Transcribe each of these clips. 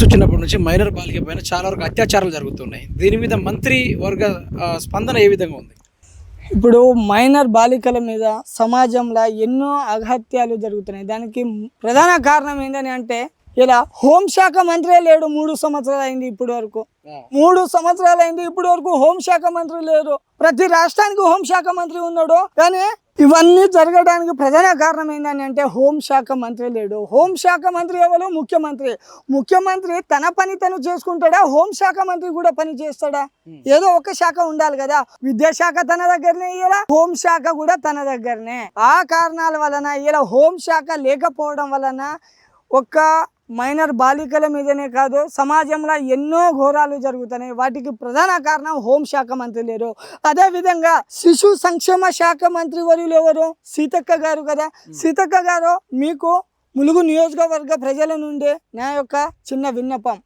వచ్చినప్పటి నుంచి మైనర్ బాలిక పైన చాలా వరకు అత్యాచారాలు జరుగుతున్నాయి. దీని మీద మంత్రి వర్గ స్పందన ఏ విధంగా ఉంది? ఇప్పుడు మైనర్ బాలికల మీద సమాజంలో ఎన్నో అఘాత్యాలు జరుగుతున్నాయి. దానికి ప్రధాన కారణం ఏంటని అంటే ఇలా హోంశాఖ మంత్రే లేడు. 3 సంవత్సరాలు అయింది ఇప్పటి వరకు. 3 సంవత్సరాలు అయింది ఇప్పటి వరకు హోంశాఖ మంత్రి లేరు. ప్రతి రాష్ట్రానికి హోంశాఖ మంత్రి ఉన్నాడు, కానీ ఇవన్నీ జరగడానికి ప్రధాన కారణం ఏంటని అంటే హోంశాఖ మంత్రి లేడు. హోంశాఖ మంత్రి ఎవరు? ముఖ్యమంత్రి. ముఖ్యమంత్రి తన పని తను చేసుకుంటాడా? హోంశాఖ మంత్రి కూడా పని చేస్తాడా? ఏదో ఒక శాఖ ఉండాలి కదా. విద్యాశాఖ తన దగ్గరనే, ఇలా హోంశాఖ కూడా తన దగ్గరనే. ఆ కారణాల వలన ఇలా హోంశాఖ లేకపోవడం వలన ఒక్క మైనర్ బాలికల మీదనే కాదు, సమాజంలో ఎన్నో ఘోరాలు జరుగుతున్నాయి. వాటికి ప్రధాన కారణం హోంశాఖ మంత్రి లేరు. అదేవిధంగా శిశు సంక్షేమ శాఖ మంత్రి వర్యులు ఎవరు? సీతక్క గారు కదా. సీతక్క గారు, మీకు ములుగు నియోజకవర్గ ప్రజల నుండి నా యొక్క చిన్న విన్నపం.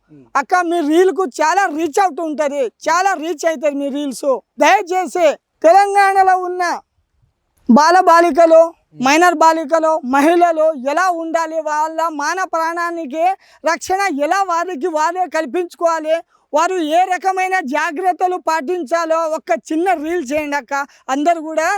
అక్క, మీ రీల్కు చాలా రీచ్ అవుతూ ఉంటుంది, చాలా రీచ్ అవుతుంది మీ రీల్స్. దయచేసి తెలంగాణలో ఉన్న బాలబాలికలు, మైనర్ బాలికలు, మహిళలు ఎలా ఉండాలి, వాళ్ళ మాన ప్రాణానికి రక్షణ ఎలా వారికి వారే కల్పించుకోవాలి, వారు ఏ రకమైన జాగ్రత్తలు పాటించాలో ఒక్క చిన్న రీల్ చేయండి అక్క. అందరు కూడా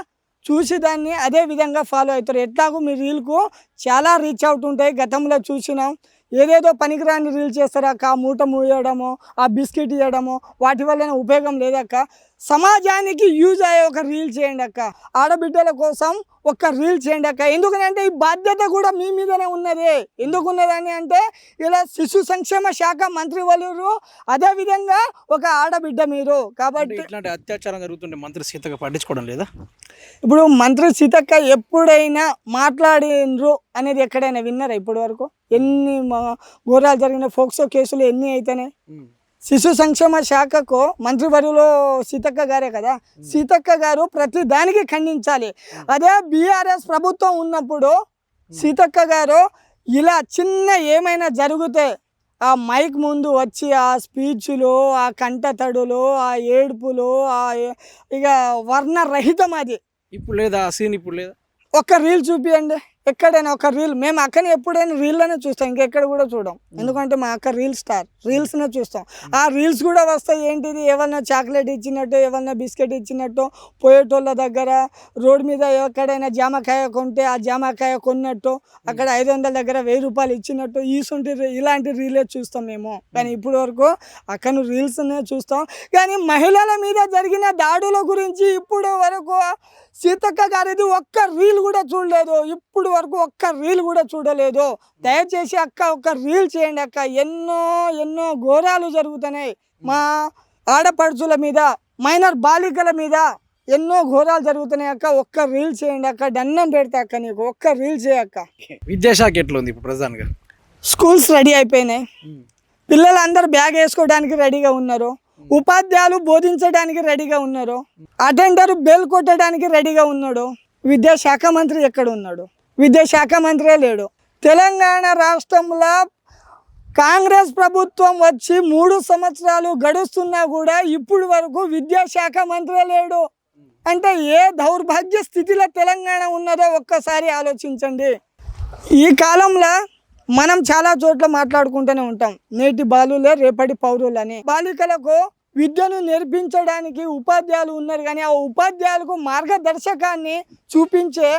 చూసి దాన్ని అదే విధంగా ఫాలో అవుతారు. ఎట్లాగూ మీ రీల్కు చాలా రీచ్ అవుతుంటాయి. గతంలో చూసినాం, ఏదేదో పనికిరాని రీల్ చేస్తారక్క. మూట మూయడము, ఆ బిస్కెట్ ఇవ్వడము, వాటి వల్ల ఉపయోగం లేదక్క. సమాజానికి యూజ్ అయ్యే ఒక రీల్ చేయండి అక్క. ఆడబిడ్డల కోసం ఒక రీల్ చేయండి అక్క. ఎందుకనంటే ఈ బాధ్యత కూడా మీ మీదనే ఉన్నది. ఎందుకు ఉన్నదని అంటే ఇలా శిశు సంక్షేమ శాఖ మంత్రి వాళ్ళు, అదేవిధంగా ఒక ఆడబిడ్డ మీరు కాబట్టి ఇట్లాంటి అత్యాచారం జరుగుతుంటే మంత్రి సీతక్క పట్టించుకోవడం లేదా? ఇప్పుడు మంత్రి సీతక్క ఎప్పుడైనా మాట్లాడినరు అనేది ఎక్కడైనా విన్నారా? ఇప్పటి వరకు ఎన్ని ఘోరాలు జరిగిన ఫోక్సో కేసులు ఎన్ని అయితేనే. శిశు సంక్షేమ శాఖకు మంత్రివర్యులు సీతక్క గారే కదా. సీతక్క గారు ప్రతి దానికి ఖండించాలి. అదే బీఆర్ఎస్ ప్రభుత్వం ఉన్నప్పుడు సీతక్క గారు ఇలా చిన్న ఏమైనా జరిగితే ఆ మైక్ ముందు వచ్చి ఆ స్పీచ్లు, ఆ కంటతడులు, ఆ ఏడుపులు, ఇక వర్ణరహితం అది. ఇప్పుడు లేదా ఆ సీన్? ఇప్పుడు లేదా? ఒక్క రీల్ చూపియండి ఎక్కడైనా. ఒక రీల్ మేము అక్కని ఎప్పుడైనా రీల్లోనే చూస్తాం, ఇంకెక్కడ కూడా చూడం. ఎందుకంటే మా అక్క రీల్ స్టార్, రీల్స్నే చూస్తాం. ఆ రీల్స్ కూడా వస్తాయి. ఏంటిది, ఎవరన్నా చాక్లెట్ ఇచ్చినట్టు, ఎవరన్నా బిస్కెట్ ఇచ్చినట్టు, పోయేటోళ్ళ దగ్గర రోడ్డు మీద ఎక్కడైనా జామకాయ కొంటే ఆ జామకాయ కొన్నట్టు, అక్కడ 500 దగ్గర 1000 రూపాయలు ఇచ్చినట్టు, ఇలాంటి రీలే చూస్తాం మేము. కానీ ఇప్పుడు వరకు అక్కను రీల్స్నే చూస్తాం. కానీ మహిళల మీద జరిగిన దాడుల గురించి ఇప్పుడు వరకు సీతక్క గారిది ఒక్క రీల్ కూడా చూడలేదు. ఇప్పుడు వరకు ఒక్క రీల్ కూడా చూడలేదు. దయచేసి అక్క ఒక్క రీల్ చేయండి అక్క. ఎన్నో ఎన్నో ఘోరాలు జరుగుతున్నాయి మా ఆడపడుచుల మీద, మైనర్ బాలికల మీద ఎన్నో ఘోరాలు జరుగుతున్నాయి అక్క. ఒక్క రీల్ చేయండి అక్క. దండం పెడతా అక్క, నీకు ఒక్క రీల్ చేయక్క. విద్యాశాఖ ఎట్లా ఉంది ఇప్పుడు ప్రధానంగా? స్కూల్స్ రెడీ అయిపోయినాయి, పిల్లలందరూ బ్యాగ్ వేసుకోవడానికి రెడీగా ఉన్నారు, ఉపాధ్యాయులు బోధించడానికి రెడీగా ఉన్నారు, అటెండర్ బెల్ కొట్టడానికి రెడీగా ఉన్నాడు. విద్యాశాఖ మంత్రి ఎక్కడ ఉన్నాడు? విద్యాశాఖ మంత్రే లేడు. తెలంగాణ రాష్ట్రంలో కాంగ్రెస్ ప్రభుత్వం వచ్చి 3 సంవత్సరాలు గడుస్తున్నా కూడా ఇప్పుడు వరకు విద్యాశాఖ మంత్రే లేడు. అంటే ఏ దౌర్భాగ్య స్థితిలో తెలంగాణ ఉన్నదో ఒక్కసారి ఆలోచించండి. ఈ కాలంలో మనం చాలా చోట్ల మాట్లాడుకుంటూనే ఉంటాం, నేటి బాలులే రేపటి పౌరులని. బాలికలకు విద్యను నేర్పించడానికి ఉపాధ్యాయులు ఉన్నారు, కానీ ఆ ఉపాధ్యాయులకు మార్గదర్శకాన్ని చూపించే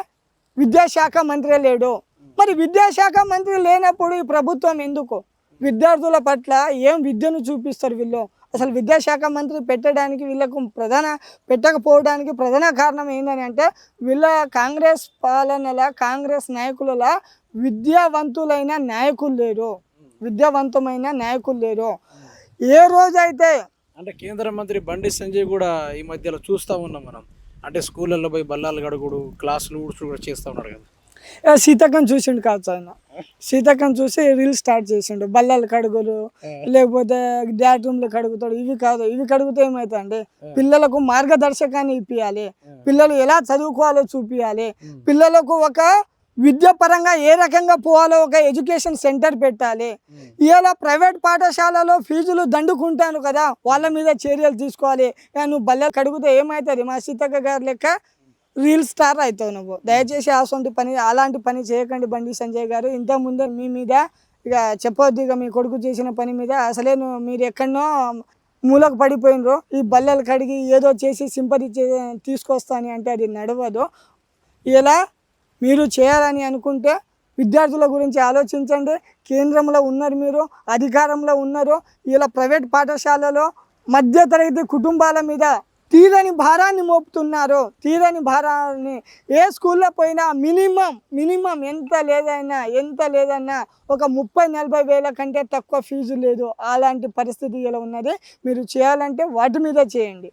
విద్యాశాఖ మంత్రి లేడు. మరి విద్యాశాఖ మంత్రి లేనప్పుడు ఈ ప్రభుత్వం ఎందుకు? విద్యార్థుల పట్ల ఏం విద్యను చూపిస్తారు వీళ్ళు? అసలు విద్యాశాఖ మంత్రి పెట్టడానికి వీళ్ళకు పెట్టకపోవడానికి ప్రధాన కారణం ఏంటని అంటే వీళ్ళ కాంగ్రెస్ పాలనల, కాంగ్రెస్ నాయకుల విద్యావంతులైన నాయకులు లేరు, విద్యావంతమైన నాయకులు లేరు. ఏ రోజైతే అంటే కేంద్ర మంత్రి బండి సంజయ్ కూడా ఈ మధ్యలో చూస్తూ ఉన్నాం మనం, అంటే స్కూళ్ళల్లో పోయి బల్లాలు గడుగుడు, క్లాసులు ఊడ్చుడు కూడా చేస్తూ ఉన్నాడు కదా. సీతక్కని చూసిండు కావచ్చు ఆయన. సీతక్కని చూసి రీల్ స్టార్ట్ చేసిండు. బల్లాలు కడుగులు, లేకపోతే డాట్ రూమ్లు కడుగుతాడు. ఇవి కాదు, ఇవి కడిగితే ఏమవుతుందండి, పిల్లలకు మార్గదర్శకాన్ని ఇప్పియాలి, పిల్లలు ఎలా చదువుకోవాలో చూపించాలి, పిల్లలకు ఒక విద్య పరంగా ఏ రకంగా పోవాలో ఒక ఎడ్యుకేషన్ సెంటర్ పెట్టాలి. ఇలా ప్రైవేట్ పాఠశాలలో ఫీజులు దండుకుంటాను కదా, వాళ్ళ మీద చర్యలు తీసుకోవాలి. నువ్వు బల్లెలు కడిగితే ఏమవుతుంది? మా సీతక్క గారి లెక్క రీల్ స్టార్ అవుతావు నువ్వు. దయచేసి అలాంటి పని చేయకండి బండి సంజయ్ గారు. ఇంతకుముందే మీ మీద ఇక చెప్పొద్దు ఇక మీ కొడుకు చేసిన పని మీద. అసలే మీరు ఎక్కడనో మూలకు పడిపోయినరు. ఈ బల్లలు కడిగి ఏదో చేసి సింపతి తీసుకొస్తాను అంటే అది నడవదు. ఇలా మీరు చేయాలని అనుకుంటే విద్యార్థుల గురించి ఆలోచించండి. కేంద్రంలో ఉన్నారు, మీరు అధికారంలో ఉన్నారు. ఇలా ప్రైవేట్ పాఠశాలలో మధ్యతరగతి కుటుంబాల మీద తీరని భారాన్ని మోపుతున్నారు. తీరని భారాన్ని ఏ స్కూల్లో పోయినా మినిమం ఎంత లేదన్నా ఒక 30-40 వేల కంటే తక్కువ ఫీజు లేదు. అలాంటి పరిస్థితి ఇలా ఉన్నది. మీరు చేయాలంటే వాటి మీద చేయండి.